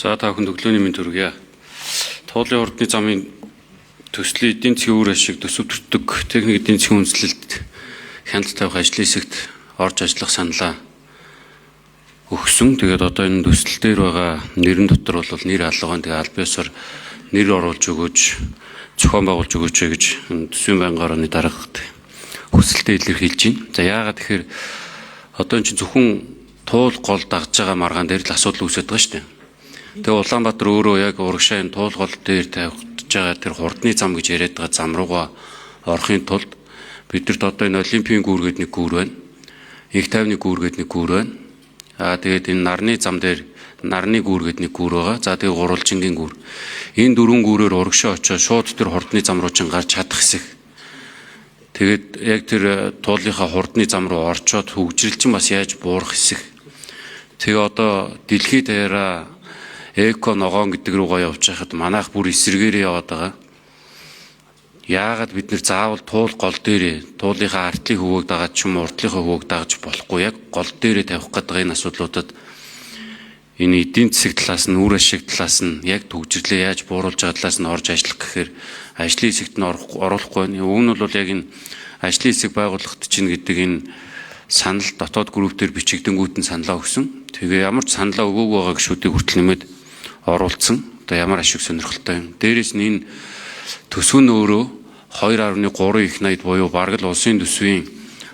За та бүхэнд өглөөний мэнд хүргье. Туулын хурдны замын төслийн эдийн засгийн үр ашиг төсөвтөрдөг техник эдийн засгийн үндэслэлд хяналт тавих ажлын хэсэгт орж ажиллах саналаа өгсөн. Тэгээд одоо энэ төсөл дээр байгаа нэрэн дотор бол нэр алган тэгээд аль биесээр нэр оруулж өгөөж зохион байгуулж өгөөч гэж төсвийн байнгын орны дарагт хүсэлтэд илэрхийлж байна. За яагаад тэгэхээр одоо энэ чинь зөвхөн туул гол дагж байгаа маргаан дээр л асуудал үүсэж байгаа шүү дээ. Тэгээ Улаанбаатар өөрөө яг урагшаа энэ туул гол дээр тавьж байгаа тэр хурдны зам гэж яриад байгаа зам руугаа орохын тулд бидэрт одоо энэ олимпийн гүүргээд нэг гүүр байна. Их тайвны гүүргээд нэг гүүр байна. Тэгээд энэ нарны зам дээр нарны гүүргээд нэг гүүр байгаа. За тэгээ гурвалжингийн гүүр. Энэ дөрвөн гүүрээр урагшаа очиж шууд тэр хурдны зам руу чин гарч чадах хэсэг. Тэгээд яг тэр туулынхаа хурдны зам руу орчоод хөгжрэлчин бас яаж буурах хэсэг. Тэгээ одоо дэлхийд даяараа эко ногоон гэдэг рүүгээ явж байхад манайх бүр эсрэгээрээ яваад байгаа. Яагаад бид нэр заавал туул гол дээрээ туулынхаа артлыг хөвөөг дагаад ч юм уу уртлынхаа хөвөөг дагаж болохгүй. Яг гол дээрээ тавих гэдэг энэ асуудлуудад энэ эдийн засаг талаас нь үр ашиг талаас нь яг төгжрлээ яаж бууруулж байгаа талаас нь орж ажиллах гэхээр ажлын хэсэгт нь оруулахгүй байна. Уг нь бол яг энэ ажлын хэсэг байгууллагт чинь гэдэг энэ санал дотоод группээр бичигдэнгүүт нь саналаа өгсөн. Тэгээ ямар ч саналаа өгөөгүй байгаа гişүүдийг хүртэл нэмээд оруулсан. Одоо ямар ашиг сонирхолтой юм. Дээрээс нь энэ төсөв нь өөрөө 2.3 их найд буюу бараг л улсын төсвийн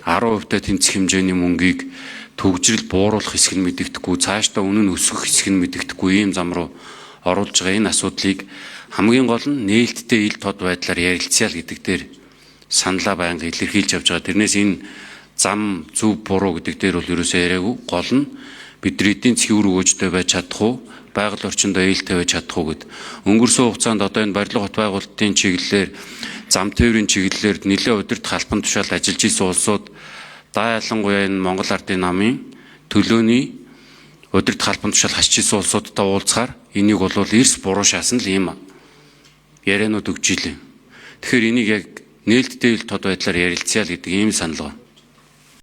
10% тэнцэх хэмжээний мөнгийг төгжрөл бууруулах хэсэг нь мэдэгдэхгүй, цаашдаа үнэн өсгөх хэсэг нь мэдэгдэхгүй ийм зам руу оруулж байгаа энэ асуудлыг хамгийн гол нь нээлттэй ил тод байдлаар ярилцъя л гэдэг дээр саналаа байнга илэрхийлж явж байгаа. Тэрнээс энэ зам зөв буруу гэдэг дээр бол ерөөсөө яриаггүй. Гол нь бидний эдийн засгийн үр өгөөжтэй байж чадах уу, байгаль орчиндөө ээлтэй байж чадах уу гэд. Өнгөрсөн хугацаанд одоо энэ барилга хот байгуулалтын чиглэлээр зам тээврийн чиглэлээр нэлээд удирдах халбан тушаал ажиллаж исэн улсууд ялангуяа энэ Монгол Ардын намын төлөөний удирдах халбан тушаал хасч исэн улсуудтай уулзахаар энийг бол эрс буруу шаасан л юм яриануд өгч илээ. Тэгэхээр энийг яг нээлттэй ил тод байдлаар ярилцъя л гэдэг ийм санал байна.